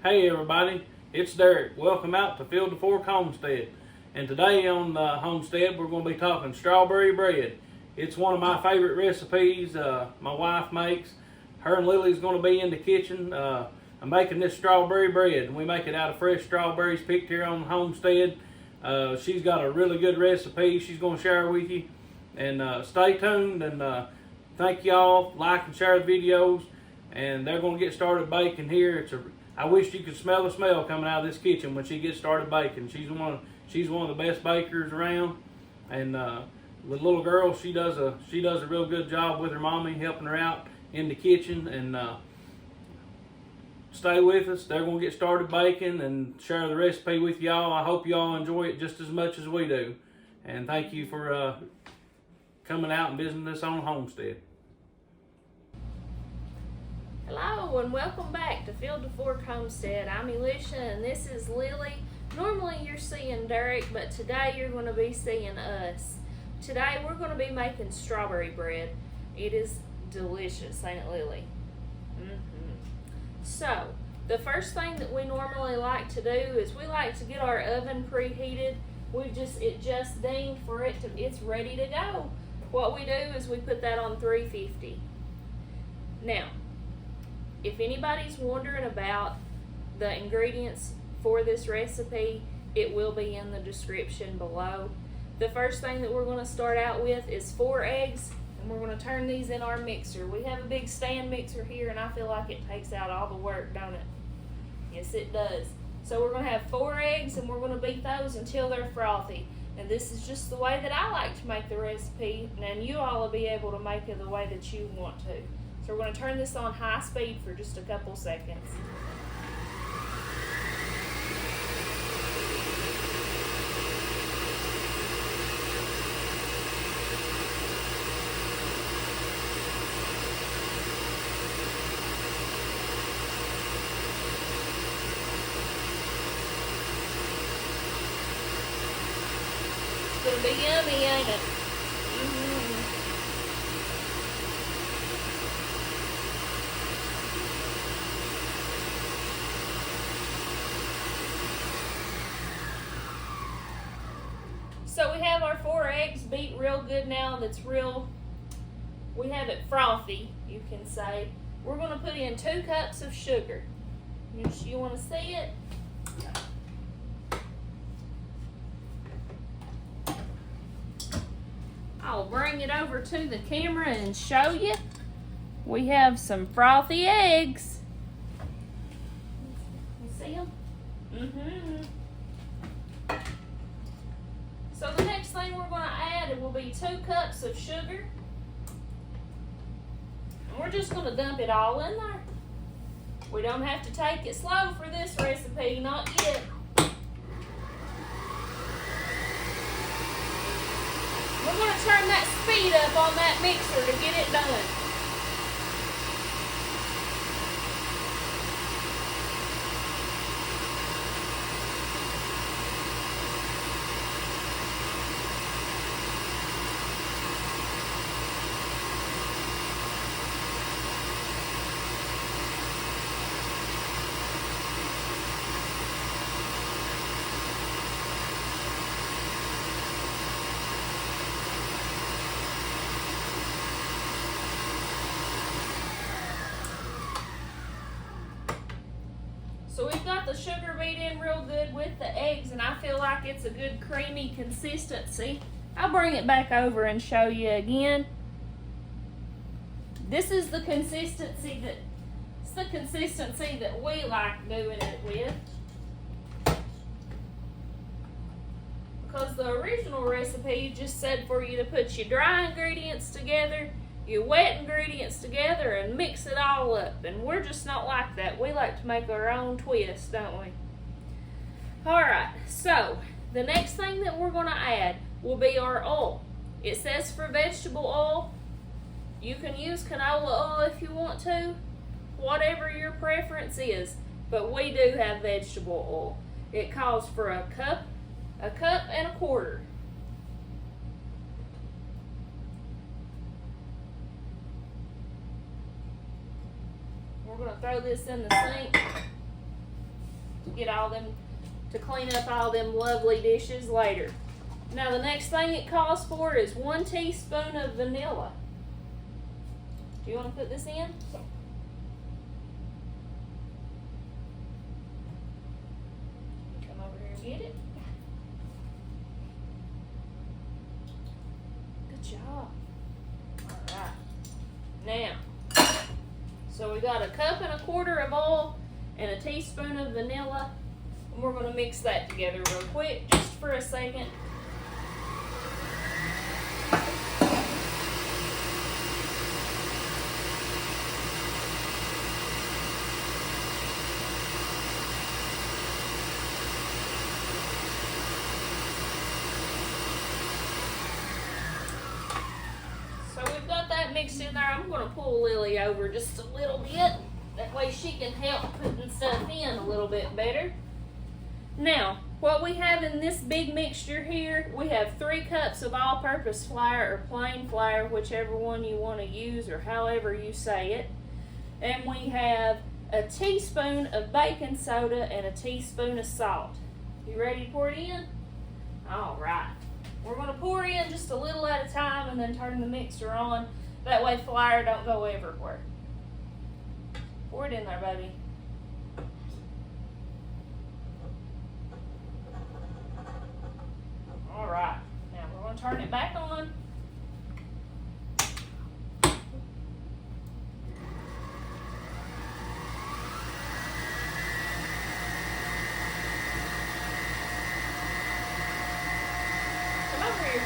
Hey everybody, it's Derek. Welcome out to Field to Fork Homestead. And today on the homestead we're going to be talking strawberry bread. It's one of my favorite recipes my wife makes. Her and Lily's going to be in the kitchen. I'm making this strawberry bread. We make it out of fresh strawberries picked here on the homestead. She's got a really good recipe she's going to share with you. And stay tuned and thank y'all. Like and share the videos. And they're going to get started baking here. I wish you could smell the smell coming out of this kitchen when she gets started baking. She's one of the best bakers around, and the little girl, she does a real good job with her mommy, helping her out in the kitchen. And stay with us. They're gonna get started baking and share the recipe with y'all. I hope y'all enjoy it just as much as we do. And thank you for coming out and visiting us on Homestead. Hello and welcome back to Field to Fork Homestead. I'm Elisha and this is Lily. Normally you're seeing Derek, but today you're going to be seeing us. Today we're going to be making strawberry bread. It is delicious, ain't it, Lily? So, the first thing that we normally like to do is we like to get our oven preheated. It just dinged for it's ready to go. What we do is we put that on 350. Now, if anybody's wondering about the ingredients for this recipe, it will be in the description below. The first thing that we're going to start out with is 4 eggs, and we're going to turn these in our mixer. We have a big stand mixer here, and I feel like it takes out all the work, don't it? Yes, it does. So we're going to have 4 eggs, and we're going to beat those until they're frothy. And this is just the way that I like to make the recipe, and you all will be able to make it the way that you want to. So we're going to turn this on high speed for just a couple seconds. It's going to be yummy, ain't it? So we have our 4 eggs beat real good now. We have it frothy, you can say. We're going to put in 2 cups of sugar. You want to see it? I'll bring it over to the camera and show you. We have some frothy eggs. You see them? So the next thing we're going to add will be 2 cups of sugar. And we're just going to dump it all in there. We don't have to take it slow for this recipe, not yet. We're going to turn that speed up on that mixer to get it done. So we've got the sugar beat in real good with the eggs, and I feel like it's a good creamy consistency. I'll bring it back over and show you again. This is the consistency that we like doing it with. Because the original recipe just said for you to put your dry ingredients together, your wet ingredients together, and mix it all up. And we're just not like that. We like to make our own twist, don't we? Alright, so the next thing that we're going to add will be our oil. It says for vegetable oil. You can use canola oil if you want to, whatever your preference is. But we do have vegetable oil. It calls for a cup and a quarter. We're going to throw this in the sink. get all them, to clean up all them lovely dishes later. Now the next thing it calls for is 1 teaspoon of vanilla. Do you want to put this in? Come over here and get it. Good job. Alright. Now, so we got 1.25 cups of oil and a teaspoon of vanilla. And we're going to mix that together real quick, just for a second. Mixed in there. I'm going to pull Lily over just a little bit. That way she can help putting stuff in a little bit better. Now, what we have in this big mixture here, we have 3 cups of all-purpose flour or plain flour, whichever one you want to use or however you say it. And we have a teaspoon of baking soda and a teaspoon of salt. You ready to pour it in? All right. We're going to pour in just a little at a time and then turn the mixer on. That way flour don't go everywhere. Pour it in there, baby. All right. Now we're going to turn it back on. Come over here.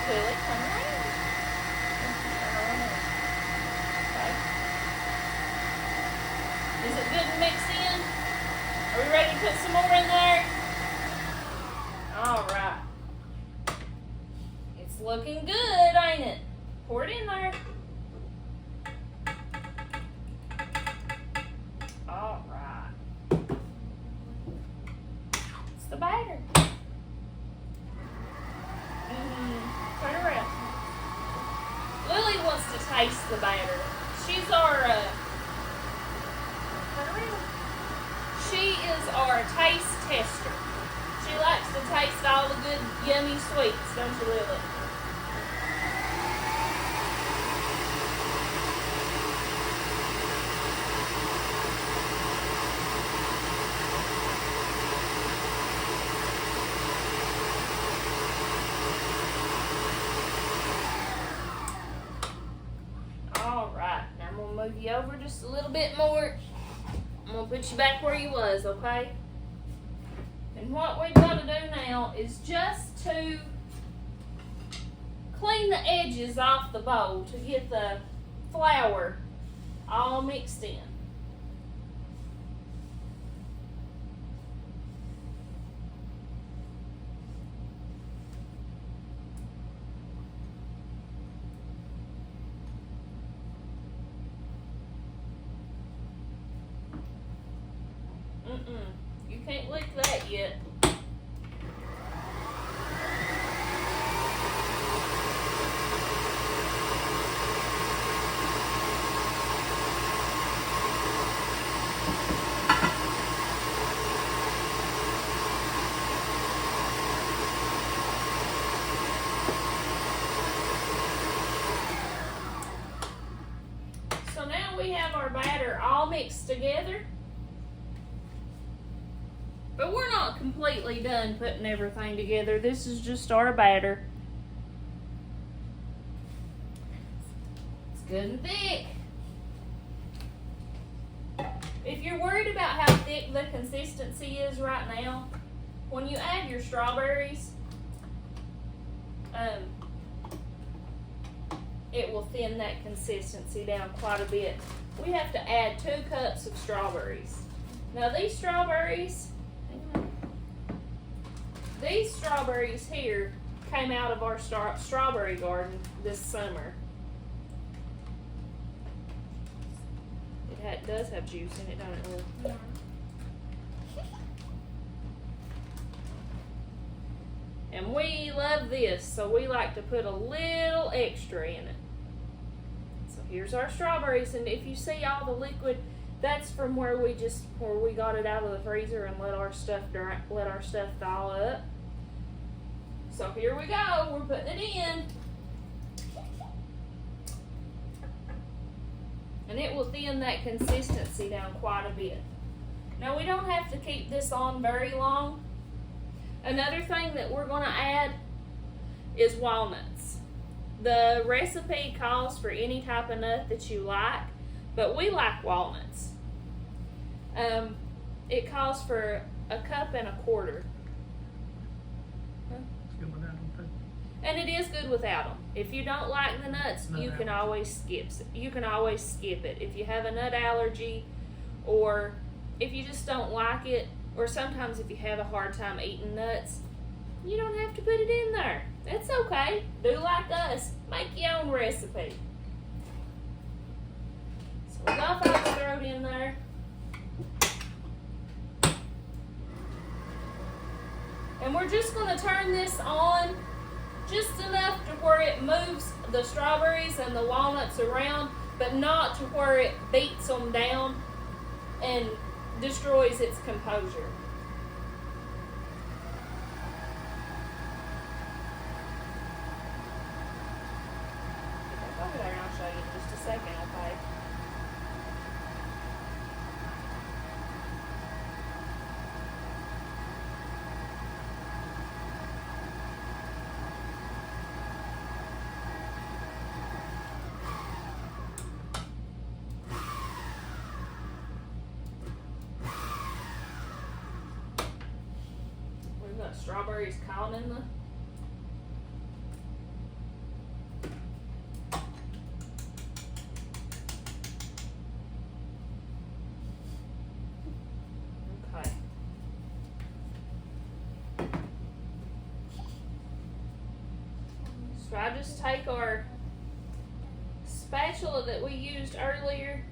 Lily, come around. Okay. Is it good and mixed in? Are we ready to put some more in there? All right. It's looking good, ain't it? Pour it in there. All right. It's the batter. Turn around. Lily wants to taste the batter. She's our, turn around. She is our taste tester. She likes to taste all the good, yummy sweets, don't you, Lily? Move you over just a little bit more. I'm going to put you back where you was, okay? And what we've got to do now is just to clean the edges off the bowl to get the flour all mixed in. You can't lick that yet. So now we have our batter all mixed together. But we're not completely done putting everything together. This is just our batter. It's good and thick. If you're worried about how thick the consistency is right now, when you add your strawberries, it will thin that consistency down quite a bit. We have to add 2 cups of strawberries. Now these strawberries here came out of our strawberry garden this summer. It does have juice in it, don't it, Lil? Yeah. And we love this, so we like to put a little extra in it. So here's our strawberries, and if you see all the liquid, that's from where we got it out of the freezer and let our stuff thaw up. So here we go, we're putting it in. And it will thin that consistency down quite a bit. Now we don't have to keep this on very long. Another thing that we're going to add is walnuts. The recipe calls for any type of nut that you like, but we like walnuts. It calls for 1.25 cups. And it is good without them. If you don't like the nuts, you can always skip it. If you have a nut allergy, or if you just don't like it, or sometimes if you have a hard time eating nuts, you don't have to put it in there. That's okay. Do like us. Make your own recipe. So we got that thrown in there. And we're just going to turn this on just enough to where it moves the strawberries and the walnuts around, but not to where it beats them down and destroys its composure. Get back over there and I'll show you in just a second, okay? Strawberries caught in the okay. So I just take our spatula that we used earlier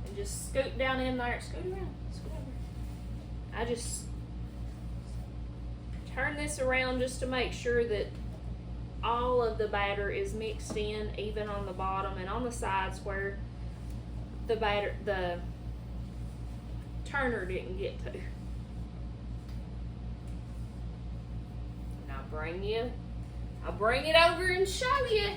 and just scoop down in there. Scoot around. Scoot over. I just turn this around just to make sure that all of the batter is mixed in, even on the bottom and on the sides where the turner didn't get to. And I'll bring it over and show you.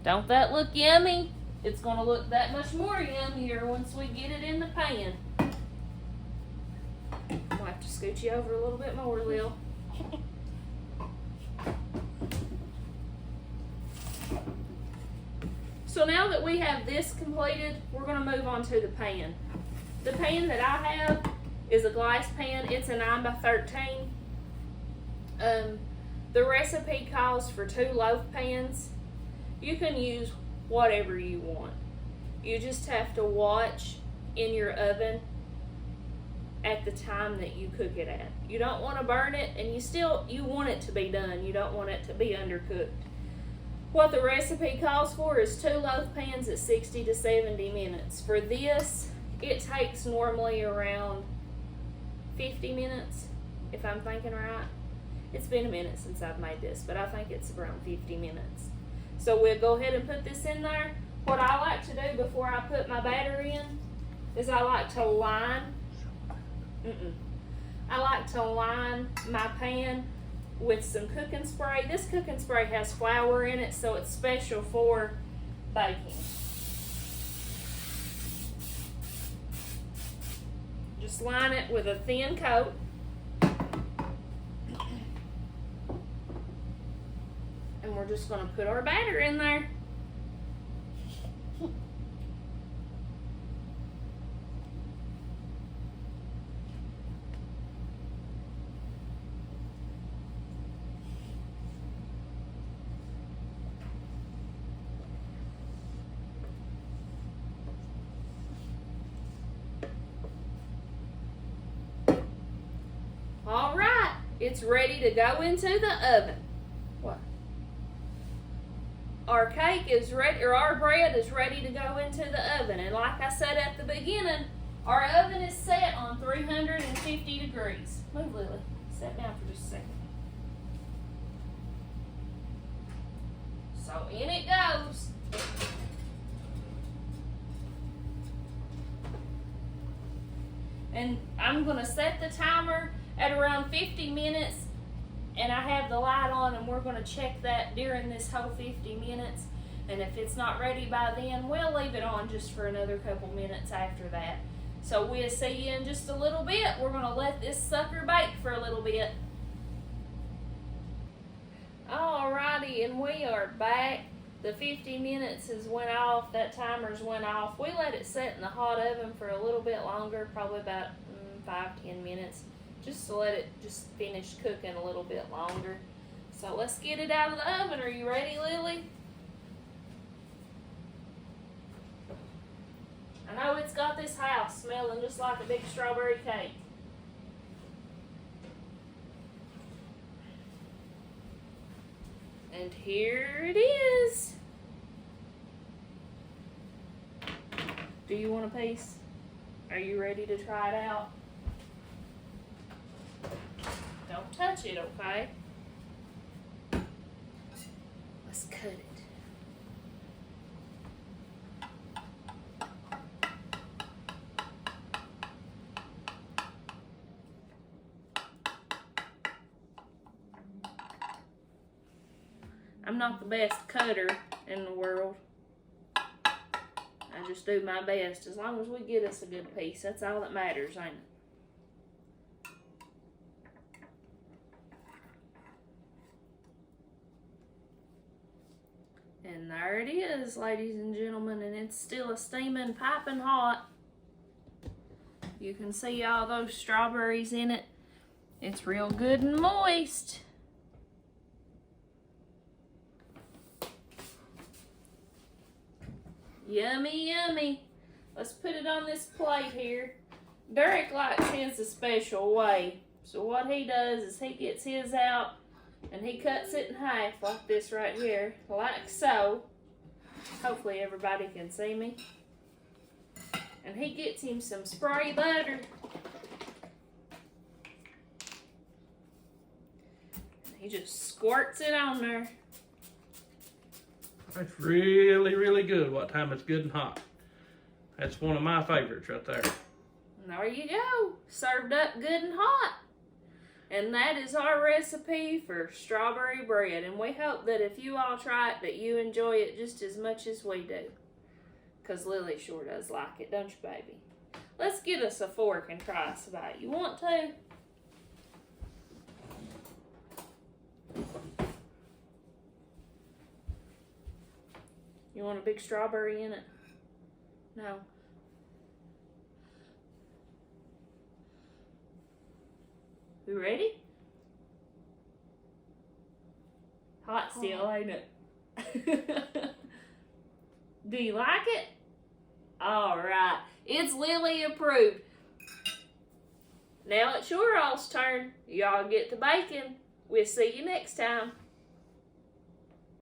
Don't that look yummy? It's gonna look that much more yummier once we get it in the pan. I'll have to scoot you over a little bit more, Lil. So now that we have this completed, we're going to move on to the pan. The pan that I have is a glass pan. It's a 9 by 13. The recipe calls for 2 loaf pans. You can use whatever you want. You just have to watch in your oven at the time that you cook it at. You don't want to burn it, and you want it to be done. You don't want it to be undercooked. What the recipe calls for is 2 loaf pans at 60 to 70 minutes. For this, it takes normally around 50 minutes, if I'm thinking right. It's been a minute since I've made this, but I think it's around 50 minutes. So we'll go ahead and put this in there. What I like to do before I put my batter in is I like to line my pan with some cooking spray. This cooking spray has flour in it, so it's special for baking. Just line it with a thin coat. And we're just going to put our batter in there. All right, it's ready to go into the oven. What? Our cake is ready, or our bread is ready to go into the oven. And like I said at the beginning, Our oven is set on 350 degrees. Move, Lily. Sit down for just a second. So in it goes. And I'm gonna set the timer at around 50 minutes, and I have the light on, and we're gonna check that during this whole 50 minutes. And if it's not ready by then, we'll leave it on just for another couple minutes after that. So we'll see you in just a little bit. We're gonna let this sucker bake for a little bit. Alrighty, and we are back. The 50 minutes has went off. That timer's went off. We let it set in the hot oven for a little bit longer, probably about 5-10 minutes, just to let it just finish cooking a little bit longer. So let's get it out of the oven. Are you ready, Lily? I know it's got this house smelling just like a big strawberry cake. And here it is. Do you want a piece? Are you ready to try it out? Don't touch it, okay? Let's cut it. I'm not the best cutter in the world. I just do my best. As long as we get us a good piece, that's all that matters, ain't it? And there it is, ladies and gentlemen, and it's still a steaming, piping hot. You can see all those strawberries in it. It's real good and moist. Yummy, yummy. Let's put it on this plate here. Derek likes his a special way. So what he does is he gets his out and he cuts it in half like this right here, like so. Hopefully everybody can see me. And he gets him some spray butter. He just squirts it on there. That's really, really good what time it's good and hot. That's one of my favorites right there. And there you go. Served up good and hot. And that is our recipe for strawberry bread. And we hope that if you all try it, that you enjoy it just as much as we do. Because Lily sure does like it, don't you, baby? Let's get us a fork and try us about. You want to? You want a big strawberry in it? No. You ready? Hot still, ain't it? Do you like it? All right. It's Lily approved. Now it's your all's turn. Y'all get to baking. We'll see you next time.